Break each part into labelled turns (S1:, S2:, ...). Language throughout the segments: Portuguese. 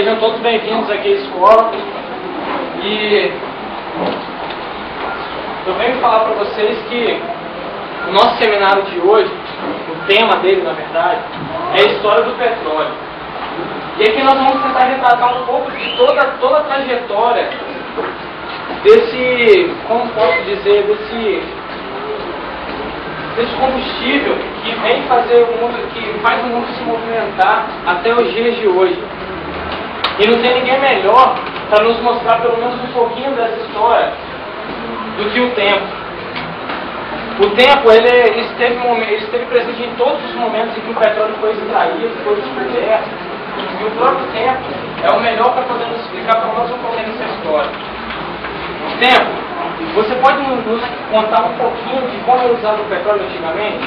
S1: Sejam todos bem-vindos aqui à escola. E eu venho falar para vocês que o nosso seminário de hoje, o tema dele, na verdade, é a história do petróleo. E aqui nós vamos tentar retratar um pouco de toda a trajetória desse, como posso dizer, desse combustível que vem fazer o mundo, que faz o mundo se movimentar até os dias de hoje. E não tem ninguém melhor para nos mostrar pelo menos um pouquinho dessa história do que o tempo. O tempo, ele esteve presente em todos os momentos em que o petróleo foi extraído, foi descoberto. E o próprio tempo é o melhor para poder nos explicar para nós um pouquinho dessa história. O tempo, você pode nos contar um pouquinho de como era usado o petróleo antigamente?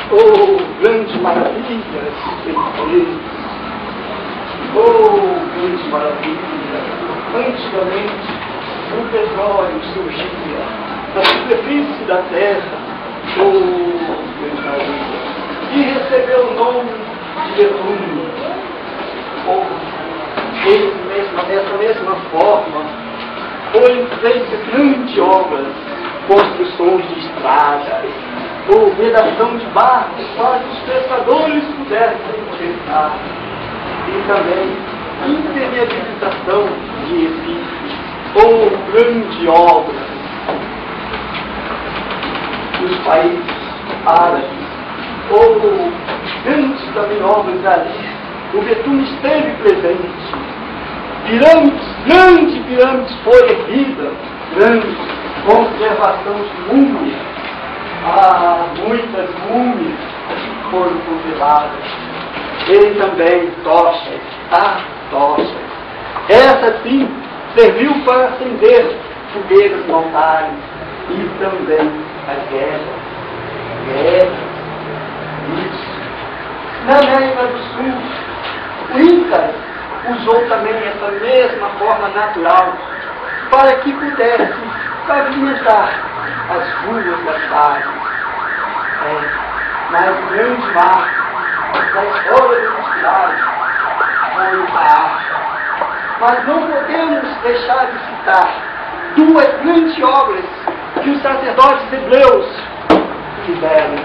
S2: Oh, grande maravilha, oh, grande maravilha! Antigamente, o petróleo surgia na superfície da terra, oh, grande maravilha! E recebeu o nome de betume. Oh, dessa mesma forma, foi feita grandes obras, construções de estradas, ou redação de barcos para que os pescadores pudessem pescar, e também impermeabilização de edifícios, ou grandes obras dos países árabes, ou grandes também obras ali. O betume esteve presente. Grande pirâmides foi erguida, grande conservação de múmias. Muitas múmias foram congeladas. E também tochas, tochas. Essa sim serviu para acender fogueiras mortais e também as guerras. Isso. Na América do Sul, o Incas usou também essa mesma forma natural para que pudesse pavimentar as ruas das cidades. Mas o grande marco da história da cidade foi a Arca. Mas não podemos deixar de citar duas grandes obras que os sacerdotes hebreus fizeram,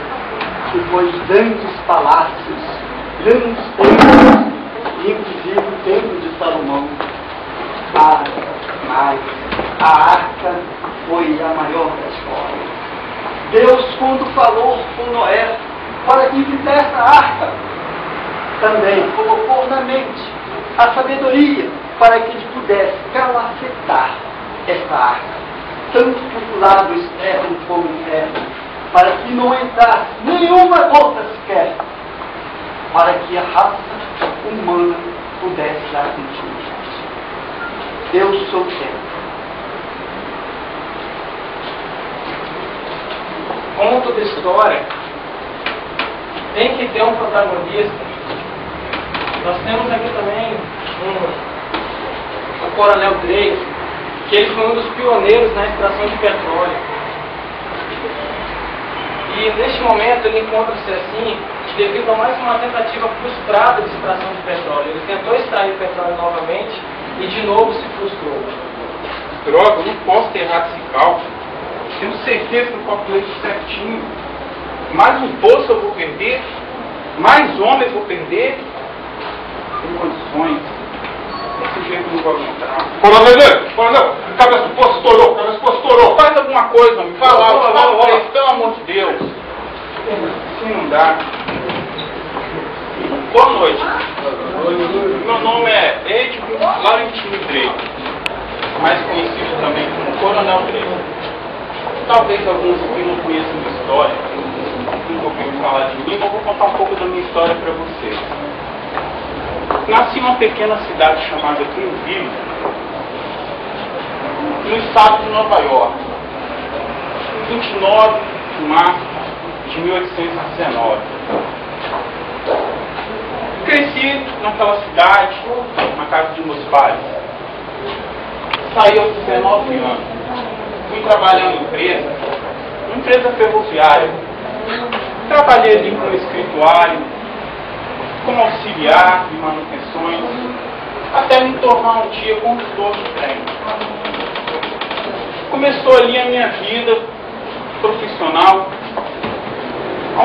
S2: que foi grandes palácios, grandes templos, inclusive o templo de Salomão. Mas a arca foi a maior da história. Deus, quando falou com Noé para que fizesse a arca, também colocou na mente a sabedoria para que ele pudesse calafetar essa arca, tanto do lado externo como interno, para que não entrasse nenhuma gota sequer, para que a raça humana pudesse dar continuidade. Eu sou o tempo.
S1: Como toda história, tem que ter um protagonista. Nós temos aqui também o Coronel Drake, que ele foi um dos pioneiros na extração de petróleo. E neste momento ele encontra-se assim devido a mais uma tentativa frustrada de extração de petróleo. Ele tentou extrair petróleo novamente e de novo se frustrou.
S3: Droga, eu não posso ter errado esse cálculo. Tenho certeza que eu calculei isso certinho. Mais um poço eu vou perder, mais homens vou perder. Tem condições. Desse jeito eu não vou aguentar. Coronel, cabeça do poço estourou, faz alguma coisa, me fala, pelo amor de Deus. Assim não dá. Boa noite. Meu nome é Edwin Laurentino Drake, mais conhecido também como Coronel Drake. Talvez alguns aqui não conheçam minha história, nunca ouviram falar de mim, mas eu vou contar um pouco da minha história para vocês. Nasci em uma pequena cidade chamada Greenville, no estado de Nova York, em 29 de março de 1819. Cresci naquela cidade, na casa de meus pais. Saí aos 19 anos. Fui trabalhar em uma empresa ferroviária. Trabalhei ali como escrituário, como auxiliar de manutenções. até me tornar um dia condutor de trem. Começou ali a minha vida profissional,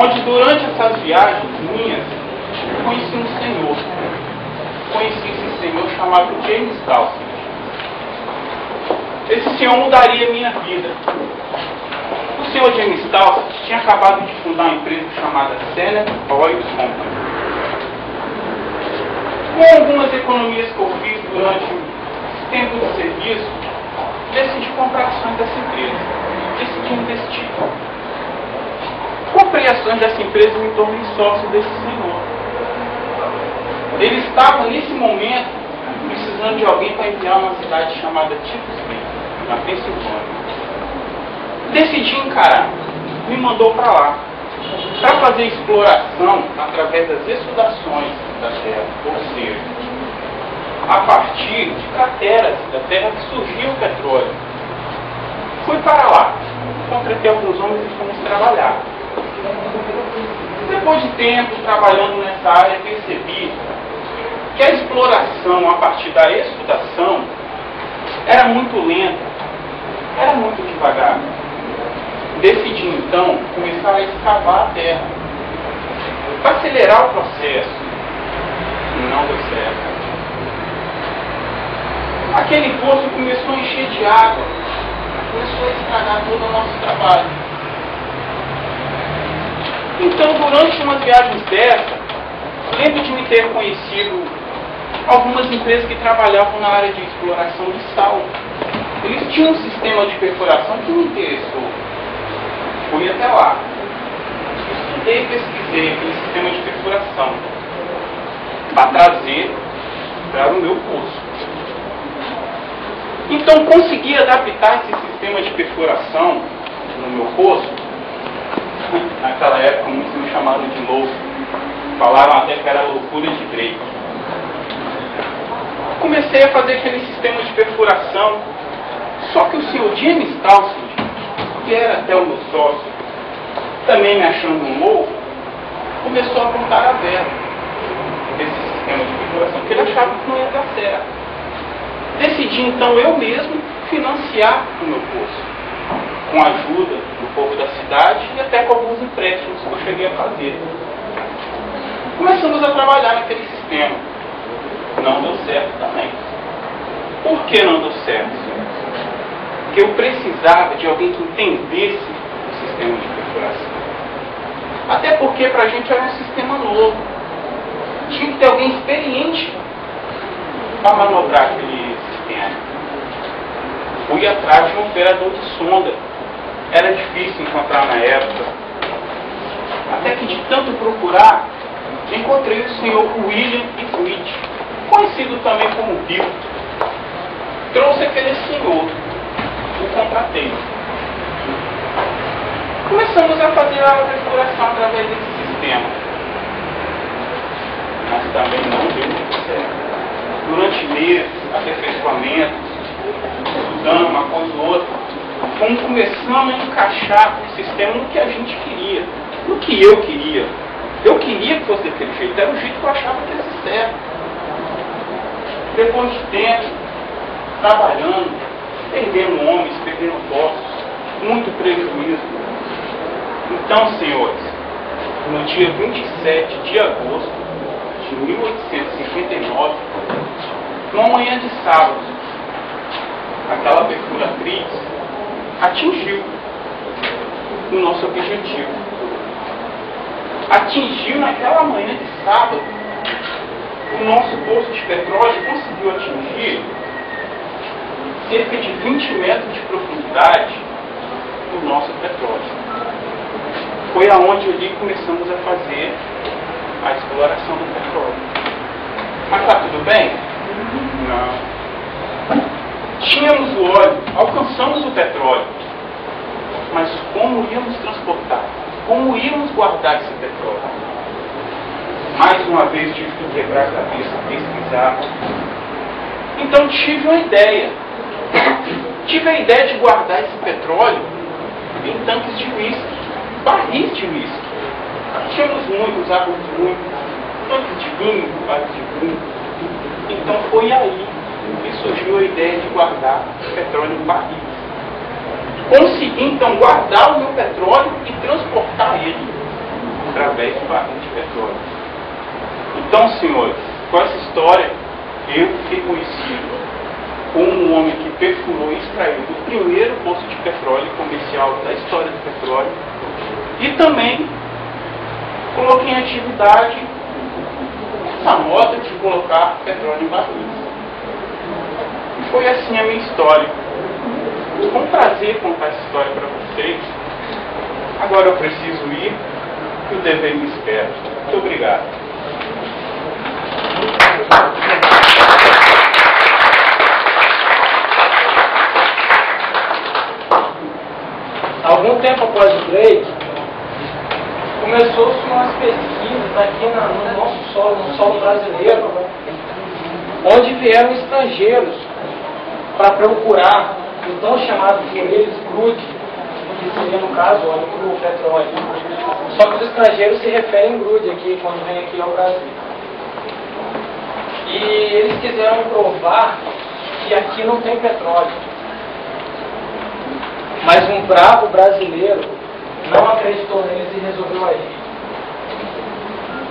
S3: onde durante essas viagens minhas, conheci um senhor. Conheci esse senhor chamado James Dawson. Esse senhor mudaria a minha vida. O senhor James Dawson tinha acabado de fundar uma empresa chamada Senate Oil Company. Com algumas economias que eu fiz durante esse tempo de serviço, decidi comprar ações dessa empresa. Decidi investir. Comprei ações dessa empresa e me tornei sócio desse senhor. Ele estava, nesse momento, precisando de alguém para enviar uma cidade chamada Titusville, na Pensilvânia. Decidi encarar. Me mandou para lá. Para fazer exploração através das exudações da terra, ou seja, a partir de crateras da terra que surgiu o petróleo. Fui para lá. Contratei alguns homens e fomos trabalhar. Depois de tempo trabalhando nessa área, percebi que a exploração a partir da exudação era muito lenta, era muito devagar. Decidi então começar a escavar a terra para acelerar o processo. Não deu certo. Aquele poço começou a encher de água, começou a estragar todo o nosso trabalho. Então, durante umas viagens dessas, lembro de me ter conhecido algumas empresas que trabalhavam na área de exploração de sal. Eles tinham um sistema de perfuração que me interessou. Fui até lá. Estudei e pesquisei aquele sistema de perfuração para trazer para o meu curso. Então, consegui adaptar esse sistema de perfuração no meu poço. Naquela época, muitos me chamaram de louco. Falaram até que era loucura de Drake. Comecei a fazer aquele sistema de perfuração. Só que o senhor James Dawson, que era até o meu sócio, também me achando um louco, começou a apontar a vela desse sistema de perfuração, porque ele achava que não ia dar certo. Decidi então eu mesmo financiar o meu curso, com a ajuda do povo da cidade e até com alguns empréstimos que eu cheguei a fazer. Começamos a trabalhar naquele sistema. Não deu certo também. Por que não deu certo? Porque eu precisava de alguém que entendesse o sistema de perfuração. Até porque para a gente era um sistema novo. Tinha que ter alguém experiente para manobrar aquele sistema. Fui atrás de um operador de sonda. Era difícil encontrar na época. Até que de tanto procurar, encontrei o senhor William Smith, conhecido também como Bill. Trouxe aquele senhor, o contratei. Começamos a fazer a perfuração através desse sistema. Mas também não deu muito certo. Durante meses, aperfeiçoamentos, estudando uma coisa ou outra, fomos começando a encaixar o sistema no que a gente queria, no que eu queria. Eu queria que fosse daquele jeito, era o jeito que eu achava que fosse certo. Depois de tempo, trabalhando, perdendo homens, perdendo postos, muito prejuízo. Então, senhores, no dia 27 de agosto de 1859, numa manhã de sábado, aquela perfuratriz atingiu o nosso objetivo. Atingiu naquela manhã de sábado, o nosso poço de petróleo conseguiu atingir cerca de 20 metros de profundidade do nosso petróleo. Foi aonde ali começamos a fazer a exploração do petróleo. Mas está tudo bem? Não. Tínhamos o óleo, alcançamos o petróleo, mas como íamos transportar? Como íamos guardar esse petróleo? Mais uma vez tive que quebrar a cabeça, pesquisar. Então tive uma ideia. Tive a ideia de guardar esse petróleo em tanques de uísque, barris de uísque. Tínhamos muitos, usávamos muito, tanques de vinho, barris de vinho. Então foi aí que surgiu a ideia de guardar petróleo em barris. Consegui então guardar o meu petróleo e transportar ele através de barris de petróleo. Então, senhores, com essa história, eu fiquei conhecido como um homem que perfurou e extraiu o primeiro poço de petróleo comercial da história do petróleo e também coloquei em atividade essa moda de colocar petróleo em barris. E foi assim a minha história. Foi um prazer contar essa história para vocês. Agora eu preciso ir, que o dever me espera. Muito obrigado.
S1: Algum tempo após o break, começou-se umas pesquisas aqui no nosso solo, no solo brasileiro, onde vieram estrangeiros para procurar o tão chamado por eles crude, que seria no caso óleo cru, petróleo. Só que os estrangeiros se referem grude aqui, quando vem aqui ao Brasil. E eles quiseram provar que aqui não tem petróleo. Mas um bravo brasileiro não acreditou neles e resolveu agir.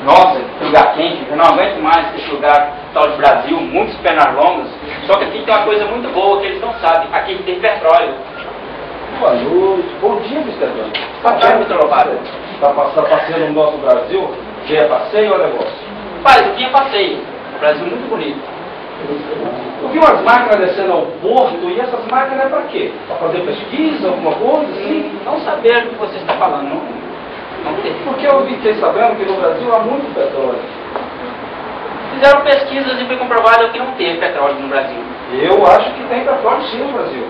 S4: Nossa, que lugar quente, eu não aguento mais esse lugar tal de Brasil, muitas pernas longas. Só que aqui tem uma coisa muito boa que eles não sabem, aqui tem petróleo.
S5: Boa noite, bom dia, Mr. Antônio.
S4: Boa tarde, Mr. Lobato.
S5: Está passeando no nosso Brasil? Já é passeio ou é negócio?
S4: Pai, aqui é passeio. O Brasil é muito bonito.
S5: Eu vi umas máquinas descendo ao porto, e essas máquinas é para quê? Para fazer pesquisa, alguma coisa assim?
S4: Não saber do que você está falando, não tem.
S5: Porque eu fiquei sabendo que no Brasil há muito petróleo.
S4: Fizeram pesquisas e foi comprovado que não teve petróleo no Brasil.
S5: Eu acho que tem petróleo sim no Brasil.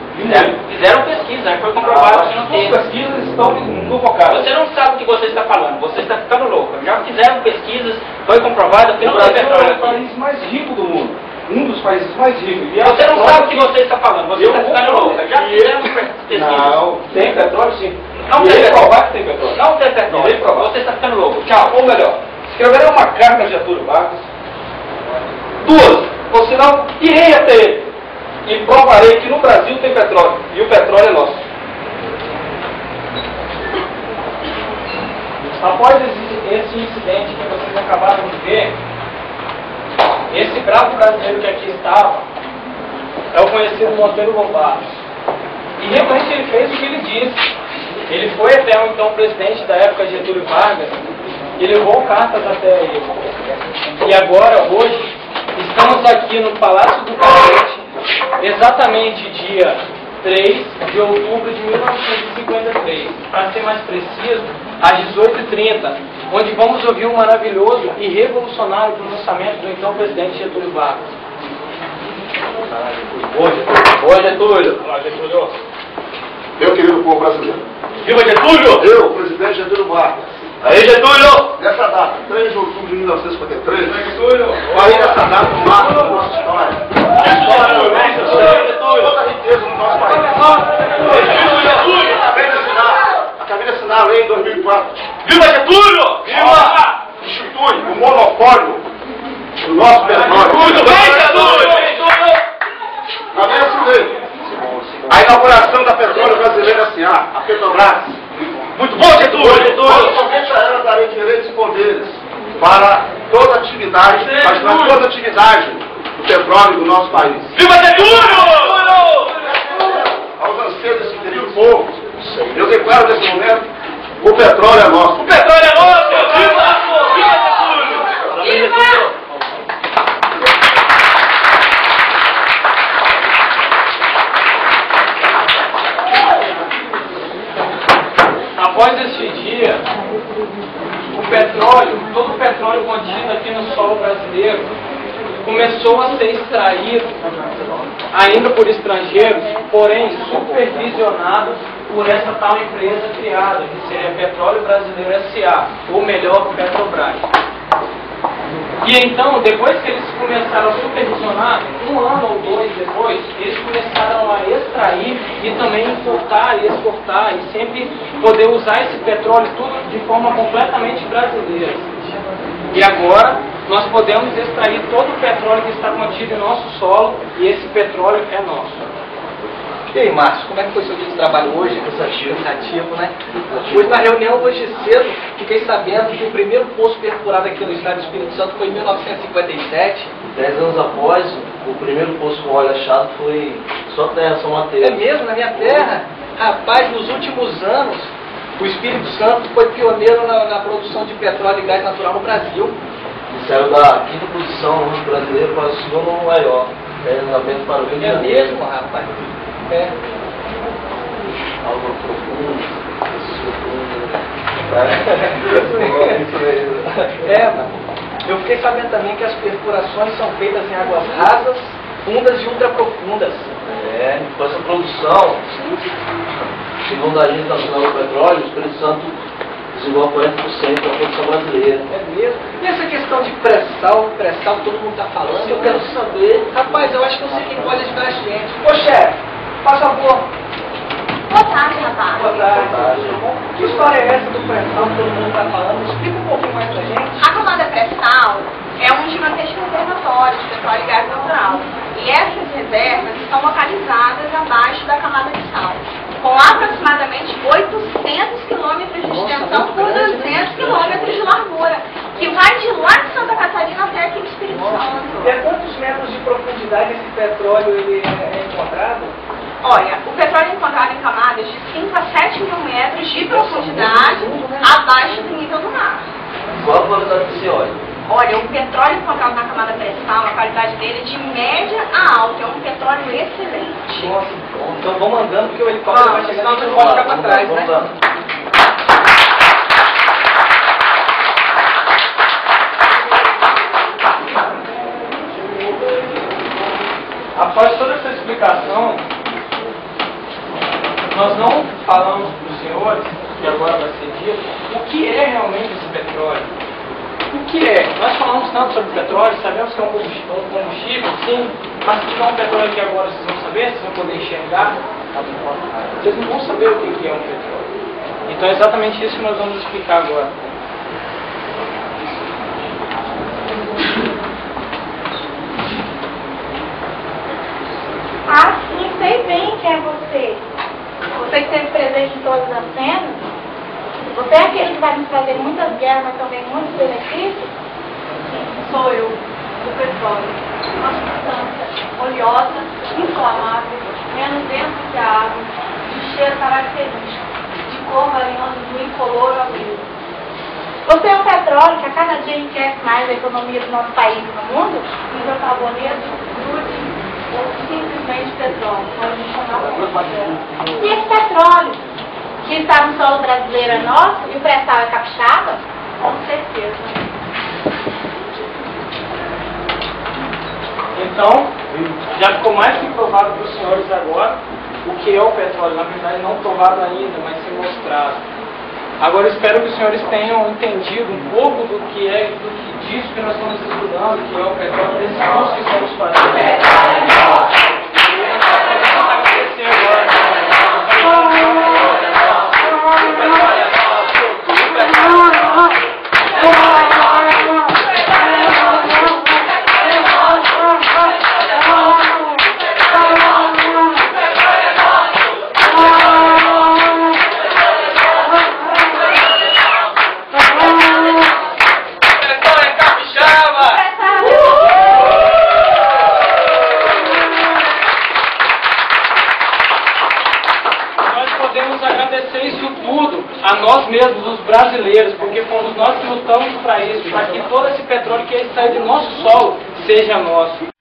S4: Fizeram pesquisa e foi comprovado que não
S5: As
S4: teve.
S5: pesquisas estão equivocadas.
S4: Você não sabe o que você está falando, você está ficando louco. Já fizeram pesquisas, foi comprovado que
S5: O
S4: não tem
S5: Brasil é
S4: petróleo
S5: o
S4: aqui.
S5: país mais rico do mundo. Um dos países mais ricos. E
S4: Você não
S5: petróleo
S4: sabe o que você está falando, você está ficando louco. Já fizeram pesquisas.
S5: Não, tem petróleo sim.
S4: Não
S5: E
S4: tem
S5: ele
S4: petróleo.
S5: provar que tem petróleo.
S4: Não tem petróleo.
S5: Irei provar.
S4: Você está ficando louco. Tchau.
S5: Ou melhor, escreverei uma carta a Getúlio Vargas. Duas, ou senão irei até ele e provarei que no Brasil tem petróleo e o petróleo é nosso.
S1: Após esse incidente que vocês acabaram de ver, esse bravo brasileiro que aqui estava é o conhecido Monteiro Lobato. E realmente ele fez o que ele disse. Ele foi até o então presidente da época, Getúlio Vargas, e levou cartas até ele. E agora, hoje, estamos aqui no Palácio do Catete, exatamente dia 3 de outubro de 1953, para ser mais preciso, às 18h30, onde vamos ouvir um maravilhoso e revolucionário pronunciamento do então presidente Getúlio Vargas.
S5: Oi, Getúlio.
S3: Olá, Getúlio.
S2: Meu querido povo brasileiro,
S4: Viva Getúlio!
S2: eu, presidente Getúlio Vargas,
S4: Aí, Getúlio!
S2: nessa data, 3 de outubro de 1953, aí nessa data marca da nossa história. Toda a riqueza do nosso país. Acabei de assinar a lei em 2004.
S4: Viva Getúlio!
S2: Viva! Institui o monopólio do nosso petróleo. Também assinei a inauguração da Petróleo Brasileira S.A., a Petrobras.
S4: Muito bom, Getúlio!
S2: Somente a ela darei direitos e poderes para toda atividade, para toda atividade do petróleo do nosso país.
S4: Viva Getúlio!
S2: Aos anseios desse querido povo, eu declaro nesse momento, o petróleo é nosso.
S4: O petróleo é nosso! Viva! Viva Getúlio! Viva!
S1: Após este dia, o petróleo, todo o petróleo contido aqui no solo brasileiro, começou a ser extraído, ainda por estrangeiros, porém supervisionado por essa tal empresa criada, que seria Petróleo Brasileiro S.A., ou melhor, Petrobras. E então, depois que eles começaram a supervisionar, um ano ou dois depois, eles começaram a extrair e também importar e exportar, e sempre poder usar esse petróleo tudo de forma completamente brasileira. E agora, nós podemos extrair todo o petróleo que está contido em nosso solo e esse petróleo é nosso.
S5: E aí, Márcio, como é que foi seu dia de trabalho hoje? Cansativo, né? Hoje, na reunião, hoje cedo, fiquei sabendo que o primeiro poço perfurado aqui no estado do Espírito Santo foi em 1957.
S6: 10 anos após, o primeiro poço com óleo achado foi só terra, São Mateus.
S5: É mesmo? Na minha terra? Rapaz, nos últimos anos, o Espírito Santo foi pioneiro na produção de petróleo e gás natural no Brasil.
S6: E saiu da quinta posição no Rio brasileiro para o segundo no maior. Apenas para o Rio de
S5: É
S6: Janeiro.
S5: mesmo, rapaz? É.
S6: Algo profundo,
S5: Isso mesmo. É, mano. Eu fiquei sabendo também que as perfurações são feitas em águas rasas, fundas e ultraprofundas.
S6: É, com essa produção, segundo a Agência Nacional do Petróleo, o Espírito Santo desenvolve 40% da produção brasileira.
S5: É mesmo? E essa questão de pré-sal todo mundo está falando, eu quero saber. Rapaz, eu acho que eu sei quem pode ajudar a gente. Ô chefe, faz favor.
S7: Boa tarde, rapaz.
S5: Boa tarde. Que história é essa do pré-sal que todo mundo está falando? Explica um pouquinho mais pra gente.
S7: A camada pré-sal é um gigantesco reservatório de petróleo e gás natural. E essas reservas estão localizadas abaixo da camada de sal, com aproximadamente 800 quilômetros de extensão por 200 quilômetros de largura, que vai de lá de Santa Catarina até aqui no Espírito Santo.
S5: E a quantos metros de profundidade esse petróleo ele é encontrado?
S7: Olha, o petróleo é encontrado em camadas de 5 a 7 mil metros de profundidade abaixo do nível do mar.
S6: Qual a qualidade desse óleo?
S7: Olha, o petróleo encontrado na camada pré-sal, a qualidade dele é de média a alta, é um petróleo excelente.
S5: Nossa, então vamos andando porque o helicóptero vai chegar e não pode ficar para trás, né?
S1: Após toda essa explicação, nós não falamos para os senhores, que agora vai ser dito, o que é realmente esse petróleo. O que é? Nós falamos tanto sobre petróleo, sabemos que é um combustível, sim, mas se tiver um petróleo que agora vocês vão saber, vocês vão poder enxergar, vocês não vão saber o que é um petróleo. Então é exatamente isso que nós vamos explicar agora.
S8: Ah, sim, sei bem quem é você. Você que esteve presente em todas as cenas. Você é aquele que vai nos trazer muitas guerras, mas também muitos benefícios? Sim, sou eu, do petróleo. Uma substância oleosa, inflamável, menos densa que a água, de cheiro característico, de cor variando do incolor ao vivo. Você é o petróleo que a cada dia enriquece mais a economia do nosso país e no mundo? Hidrocarboneto, glúten, ou simplesmente petróleo, pode me chamar como. E esse petróleo que está no solo brasileiro é nosso e o pré-sal é capixaba? Com certeza.
S1: Então, já ficou mais que provado para os senhores agora o que é o petróleo. Na verdade, não provado ainda, mas sim mostrado. Agora, espero que os senhores tenham entendido um pouco do que é, disso que nós estamos estudando, que é o petróleo, desse curso que estamos fazendo. A nós mesmos, os brasileiros, porque fomos nós que lutamos para isso, para que todo esse petróleo que é extraído do nosso solo seja nosso.